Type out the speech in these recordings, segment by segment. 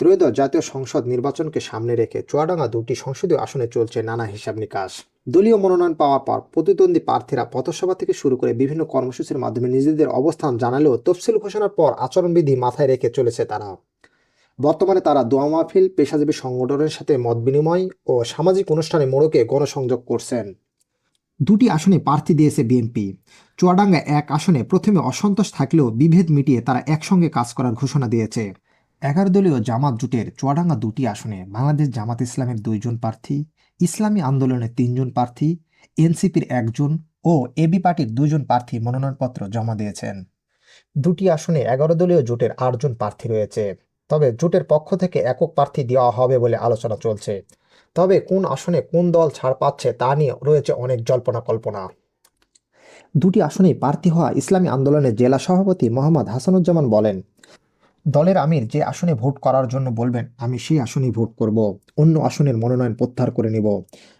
ত্রয়োদশ জাতীয় সংসদ নির্বাচনকে সামনে রেখে চুয়াডাঙ্গা দুটি সংসদীয় আসনে চলছে নানা হিসাব নিকাশ। দলীয় মনোনয়ন পাওয়ার পর প্রতিদ্বন্দ্বী প্রার্থীরা পথসভা থেকে শুরু করে বিভিন্ন কর্মসূচির মাধ্যমে নিজেদের অবস্থান জানালেও তফসিল ঘোষণার পর আচরণবিধি মাথায় রেখে চলেছে তারা। বর্তমানে তারা দোয়া মাহফিল, পেশাজীবী সংগঠনের সাথে মত বিনিময় ও সামাজিক অনুষ্ঠানে মোড়কে গণসংযোগ করছেন। দুটি আসনে প্রার্থী দিয়েছে বিএনপি। চুয়াডাঙ্গা এক আসনে প্রথমে অসন্তোষ থাকলেও বিভেদ মিটিয়ে তারা একসঙ্গে কাজ করার ঘোষণা দিয়েছে। 11 দলীয় জামাত জোটের চুয়াডাঙ্গা দুটি আসনে বাংলাদেশ জামাত ইসলামের 2 জন প্রার্থী, ইসলামী আন্দোলনের 3 জন প্রার্থী, এনসিপির 1 জন ও এবি পার্টির 2 জন প্রার্থী মনোনয়নপত্র জমা দিয়েছেন। দুটি আসনে 11 দলীয় জোটের 8 জন প্রার্থী রয়েছে। তবে জোটের পক্ষ থেকে একক প্রার্থী দেওয়া হবে বলে আলোচনা চলছে। তবে কোন আসনে কোন দল ছাড় পাচ্ছে তা নিয়ে রয়েছে অনেক জল্পনা কল্পনা। দুটি আসনেই প্রার্থী হওয়া ইসলামী আন্দোলনের জেলা সভাপতি মোহাম্মদ হাসানুজ্জামান বলেন, দলের আমির যে আসনে ভোট করার জন্য বলবেন আমি সেই আসনেই ভোট করব, অন্য আসনের মনোনয়ন প্রত্যাহার করে নেব।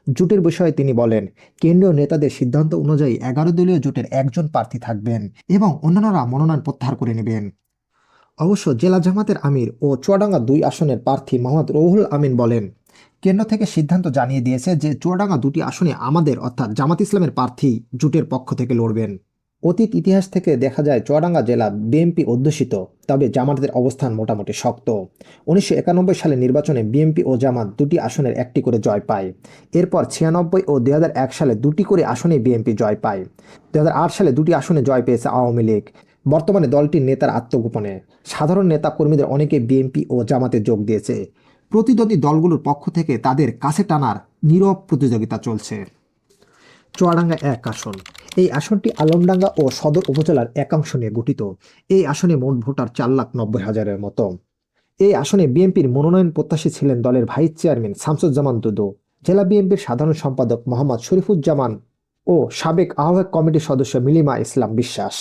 জোটের বিষয়ে তিনি বলেন, কেন্দ্রীয় নেতাদের সিদ্ধান্ত অনুযায়ী 11 দলীয় জোটের 1 জন প্রার্থী থাকবেন এবং অন্যান্যরা মনোনয়ন প্রত্যাহার করে নেবেন। অবশ্য জেলা জামাতের আমির ও চুয়াডাঙ্গা 2 আসনের প্রার্থী মোহাম্মদ রুহুল আমিন বলেন, কেন্দ্র থেকে সিদ্ধান্ত জানিয়ে দিয়েছে যে চুয়াডাঙ্গা দুটি আসনে আমাদের অর্থাৎ জামাত ইসলামের প্রার্থী জোটের পক্ষ থেকে লড়বেন। অতীত ইতিহাস থেকে দেখা যায় চুয়াডাঙ্গা জেলা বিএনপি অধ্যুষিত, তবে জামাতের অবস্থান মোটামুটি শক্ত। 1991 সালে নির্বাচনে বিএনপি ও জামাত দুটি আসনের একটি করে জয় পায়। এরপর 96 ও 2001 সালে দুটি করে আসনে বিএনপি জয় পায়। 2008 সালে দুটি আসনে জয় পেয়েছে আওয়ামী লীগ। বর্তমানে দলটির নেতার আত্মগোপনে সাধারণ নেতা কর্মীদের অনেকে বিএনপি ও জামাতে যোগ দিয়েছে। প্রতিদ্বন্দ্বী দলগুলোর পক্ষ থেকে তাদের কাছে টানার নীরব প্রতিযোগিতা চলছে। চুয়াডাঙ্গা এক আসন। এই আসনটি আলমডাঙ্গা ও সদর উপজেলার একাংশ নিয়ে গঠিত। এই আসনে মোট ভোটার 4,90,000-এর মতো। এই আসনে বিএনপির মনোনয়ন প্রত্যাশী ছিলেন দলের ভাইস চেয়ারম্যান শামসুজ্জামান দুদু, জেলা বিএনপির সাধারণ সম্পাদক মোহাম্মদ শরীফুজ্জামান ও সাবেক আহ্বায়ক কমিটির সদস্য মিলিমা ইসলাম বিশ্বাস।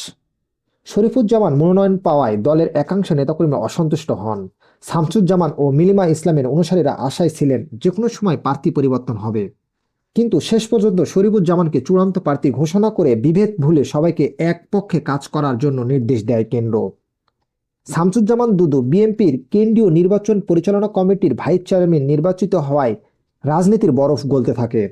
শরীফুজ্জামান মনোনয়ন পাওয়ায় দলের একাংশ নেতাকর্মী অসন্তুষ্ট হন। শামসুজ্জামান ও মিলিমা ইসলামের অনুসারীরা আশায় ছিলেন যে কোনো সময় প্রার্থী পরিবর্তন হবে। কিন্তু শেষ পর্যন্ত শরীফুজ্জামানকে চূড়ান্ত প্রার্থী ঘোষণা করে বিভেদ ভুলে সবাইকে এক পক্ষে কাজ করার জন্য নির্দেশ দেয় কেন্দ্র। শামসুজ্জামান দুদু বিএনপির কেন্দ্রীয় নির্বাচন পরিচালনা কমিটির ভাইস চেয়ারম্যান নির্বাচিত হওয়ায় রাজনীতির বরফ গলতে থাকে।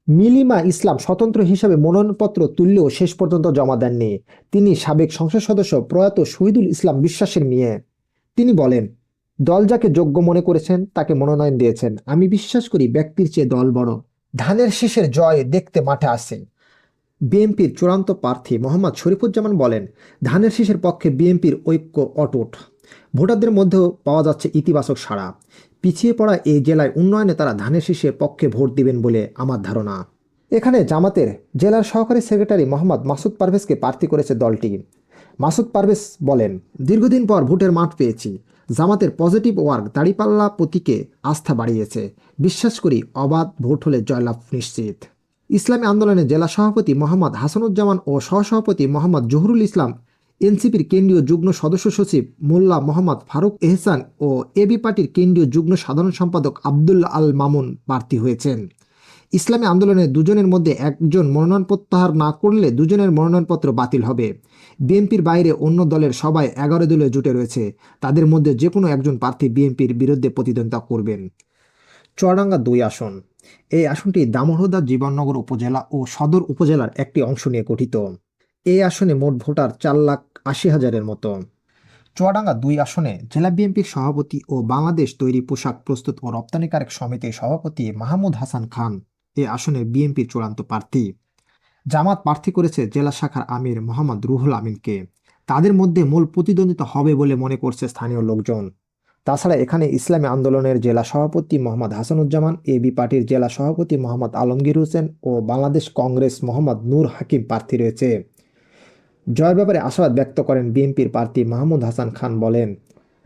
মিলিমা ইসলাম স্বতন্ত্র হিসাবে মনোনয়নপত্র তুললেও শেষ পর্যন্ত জমা দেননি। তিনি সাবেক সংসদ সদস্য প্রয়াত শহীদুল ইসলাম বিশ্বাসের মেয়ে। তিনি বলেন, দল যাকে যোগ্য মনে করেছেন তাকে মনোনয়ন দিয়েছেন। আমি বিশ্বাস করি ব্যক্তির চেয়ে দল বড়। ধানের শীষের জয় দেখতে মাঠে আসে। বিএনপির চূড়ান্ত প্রার্থী মোহাম্মদ শরীফুজ্জামান বলেন, ধানের শীষের পক্ষে বিএনপির ঐক্য অটুট। ভোটারদের মধ্যেও পাওয়া যাচ্ছে ইতিবাচক সাড়া। পিছিয়ে পড়া এই জেলায় উন্নয়নে তারা ধানের শীষের পক্ষে ভোট দিবেন বলে আমার ধারণা। এখানে জামাতের জেলার সহকারী সেক্রেটারি মোহাম্মদ মাসুদ পারভেজকে প্রার্থী করেছে দলটি। মাসুদ পারভেজ বলেন, দীর্ঘদিন পর ভোটের মাঠ পেয়েছি। জামাতের পজিটিভ ওয়ার্ক দাঁড়িপাল্লা প্রতীকে আস্থা বাড়িয়েছে। বিশ্বাস করি অবাধ ভোট হলে জয়লাভ নিশ্চিত। ইসলামী আন্দোলনের জেলা সভাপতি মোহাম্মদ হাসানুজ্জামান ও সহসভাপতি মোহাম্মদ জহুরুল ইসলাম, এনসিপির কেন্দ্রীয় যুগ্ম সদস্য সচিব মোল্লা মোহাম্মদ ফারুক এহসান ও এবি পার্টির কেন্দ্রীয় যুগ্ম সাধারণ সম্পাদক আবদুল্লাহ আল মামুন প্রার্থী হয়েছেন। ইসলামী আন্দোলনের 2 জনের মধ্যে একজন মনোনয়ন প্রত্যাহার না করলে 2 জনের মনোনয়নপত্র বাতিল হবে। বিএনপির বাইরে অন্য দলের সবাই 11 দলীয় জোটে রয়েছে। তাদের মধ্যে যে কোনো একজন প্রার্থী বিএনপির বিরুদ্ধে প্রতিদ্বন্দ্বিতা করবেন। চুয়াডাঙ্গা 2 আসন। এই আসনটি দামোহদা জীবননগর উপজেলা ও সদর উপজেলার একটি অংশ নিয়ে গঠিত। এই আসনে মোট ভোটার 4,80,000-এর মতো। চুয়াডাঙ্গা 2 আসনে জেলা বিএনপির সভাপতি ও বাংলাদেশ তৈরি পোশাক প্রস্তুত ও রপ্তানিকারক সমিতির সভাপতি মাহমুদ হাসান খান এ আসনের বিএনপির চূড়ান্ত প্রার্থী। জামাত প্রার্থী করেছে জেলা শাখার আমির মোহাম্মদ রুহুল আমিনকে। তাদের মধ্যে মূল প্রতিদ্বন্দ্বিতা হবে বলে মনে করছে স্থানীয় লোকজন। তাছাড়া এখানে ইসলামী আন্দোলনের জেলা সভাপতি মোহাম্মদ হাসানুজ্জামান, এবি পার্টির জেলা সভাপতি মোহাম্মদ আলমগীর হোসেন ও বাংলাদেশ কংগ্রেস মোহাম্মদ নূর হাকিম প্রার্থী রয়েছে। জয়ের ব্যাপারে আশাবাদ ব্যক্ত করেন বিএনপির প্রার্থী মাহমুদ হাসান খান। বলেন,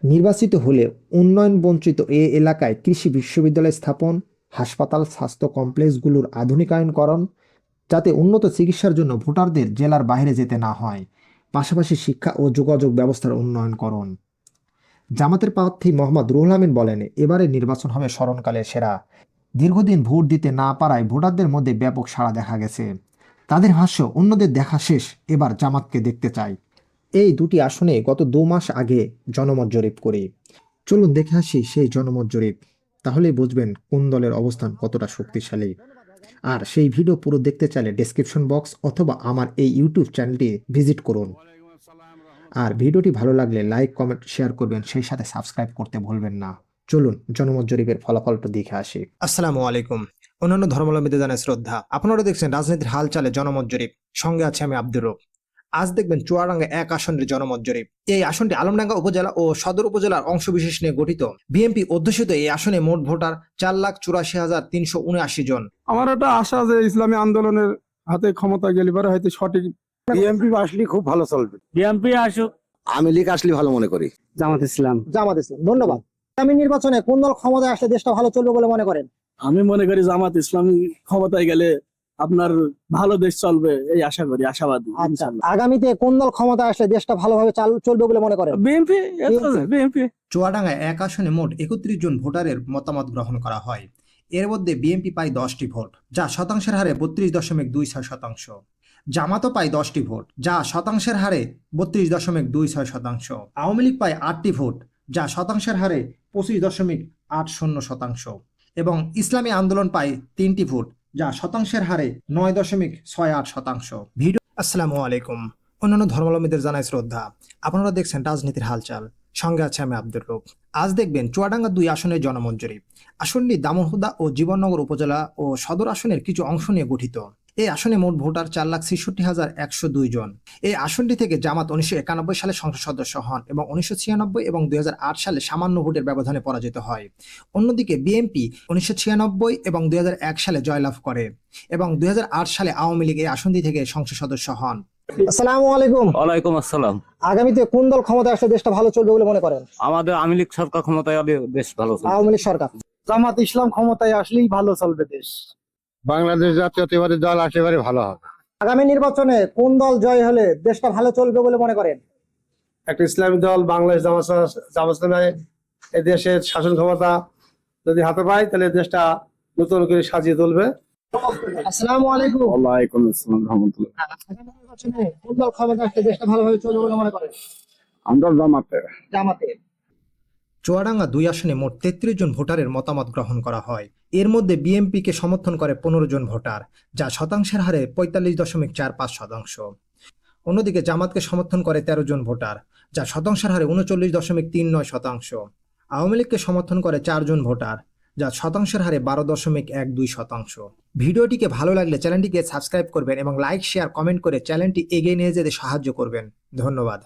নির্বাচিত হলে উন্নয়ন বঞ্চিত এ এলাকায় কৃষি বিশ্ববিদ্যালয় স্থাপন, হাসপাতাল, স্বাস্থ্য কমপ্লেক্সগুলোর আধুনিকায়নকরণ, যাতে উন্নত চিকিৎসার জন্য ভোটারদের জেলার বাইরে যেতে না হয়, পাশাপাশি শিক্ষা ও যোগাযোগ ব্যবস্থার উন্নয়নকরণ। জামাতের প্রার্থী মোহাম্মদ রুহুল আমিন বলেন, এবারে নির্বাচন হবে স্মরণকালের সেরা। দীর্ঘদিন ভোট দিতে না পারায় ভোটারদের মধ্যে ব্যাপক সাড়া দেখা গেছে। তাদের ভাষ্য, অন্যদের দেখা শেষ, এবার জামাতকে দেখতে চাই। এই দুটি আসনে গত 2 মাস আগে জনমত জরিপ করি। চলুন দেখে আসি সেই জনমত জরিপ, তাহলেই বুঝবেন কোন দলের অবস্থান কতটা শক্তিশালী। আর সেই ভিডিও পুরো দেখতে চাইলে ডেসক্রিপশন বক্স অথবা আমার এই ইউটিউব চ্যানেলটি ভিজিট করুন। আর ভিডিওটি ভালো লাগলে লাইক কমেন্ট শেয়ার করবেন, সেই সাথে সাবস্ক্রাইব করতে ভুলবেন না। চলুন জনমত জরিপের ফলাফলটা দেখে আসি। আসসালামু আলাইকুম। অন্যান্য ধর্মাবলম্বীদের জানাই শ্রদ্ধা। আপনারা দেখছেন রাজনীতির হালচালে জনমত জরিপ, সঙ্গে আছে আমি আব্দুর রব। আজ দেখবেন চুয়াডাঙ্গা 1 আসনের জনমত জরিপ। এই আসনটি আলমডাঙ্গা উপজেলা ও সদর উপজেলার অংশবিশেষ নিয়ে গঠিত। বিএনপি অধ্যুষিত এই আসনে মোট ভোটার 4,84,379 জন। আমার একটা আশা যে ইসলামী আন্দোলনের হাতে ক্ষমতা গেলে পরে হয়তো সঠিক বিএনপি আসলে খুব ভালো চলবে। বিএনপি আসুক। আমি লীগ আসলে ভালো মনে করি। জামাত ইসলাম। ধন্যবাদ। আগামী নির্বাচনে কোন দল ক্ষমতায় আসলে দেশটা ভালো চলবে বলে মনে করেন? আমি মনে করি জামাত ইসলাম ক্ষমতায় গেলে আপনার ভালো দেশ চলবে, এই আশা করি, আশাবাদী। আচ্ছা, আগামীতে কোন দল ক্ষমতায় আসলে দেশটা ভালোভাবে চলবে বলে মনে করেন? বিএনপি। বিএনপি। চুয়াডাঙ্গায় 1 আসনে মোট 31 জন ভোটারের মতামত গ্রহণ করা হয়। এর মধ্যে বিএনপি পায় 10টি ভোট, যা শতাংশের হারে 32.26%। জামাতও পায় 10টি ভোট, যা শতাংশের হারে 32.26%। আওয়ামী লীগ পায় 8টি ভোট, যা শতাংশের হারে 25.80%। এবং ইসলামী আন্দোলন পায় 3টি ভোট, যা শতাংশের হারে 9.68%। ভিডিও। আসসালামু আলাইকুম। অন্যান্য ধর্মাবলম্বীদের জানাই শ্রদ্ধা। আপনারা দেখছেন রাজনীতির হালচাল, সঙ্গে আছে আমি আব্দুর রব। আজ দেখবেন চুয়াডাঙ্গা 2 আসনের জনমত জরিপ। আসনটি দামোহদা ও জীবননগর উপজেলা ও সদর আসনের কিছু অংশ নিয়ে গঠিত। এই আসনে মোট ভোটার 4,66,102 জন। এই আসনটি থেকে জামাত 1991 সালে সংসদ সদস্য হন এবং 1996 এবং 2008 সালে সামান্য ভোটের ব্যবধানে পরাজিত হয়। অন্যদিকে বিএনপি 1996 এবং 2001 সালে জয়লাভ করে এবং 2008 সালে আওয়ামী লীগ এই আসনটি থেকে সংসদ সদস্য হন। আসসালামু আলাইকুম। ওয়ালাইকুম আসসালাম। আগামীতে কোন দল ক্ষমতায় আসলে দেশটা ভালো চলবে বলে মনে করেন? আমাদের আওয়ামী লীগ সরকার ক্ষমতায় এলে বেশ ভালো চলবে। আওয়ামী লীগ সরকার। জামাত ইসলাম ক্ষমতায় আসলেই ভালো চলবে দেশ। বাংলাদেশ জাতীয়তাবাদী দল একেবারে ভালো হবে। আগামী নির্বাচনে কোন দল জয় হলে দেশটা ভালো চলবে বলে মনে করেন? একটা ইসলামী দল বাংলাদেশ জামাত এই দেশের শাসন ক্ষমতা যদি হাতে পায় তাহলে দেশটা নতুন করে সাজিয়ে তুলবে। আসসালামু আলাইকুম। ওয়ালাইকুম আসসালাম রাহমাতুল্লাহ। আগামী নির্বাচনে কোন দল ক্ষমতায় আসলে দেশটা ভালোভাবে চলবে বলে মনে করেন? আমরা জামাতে। জামাতে। চুয়াডাঙ্গা 2 আসনে মোট 33 জন ভোটারের মতামত গ্রহণ করা হয়। এর মধ্যে বিএনপিকে সমর্থন করে 15 জন ভোটার, যা শতাংশের হারে 45.45%। অন্যদিকে জামাতকে সমর্থন করে 13 জন ভোটার, যা শতাংশের হারে 39.39%। আওয়ামী লীগকে সমর্থন করে 4 জন ভোটার, যা শতাংশের হারে 12.12%। ভিডিওটিকে ভালো লাগলে চ্যানেলটিকে সাবস্ক্রাইব করবেন এবং লাইক শেয়ার কমেন্ট করে চ্যানেলটি এগিয়ে নিয়ে যেতে সাহায্য করবেন। ধন্যবাদ।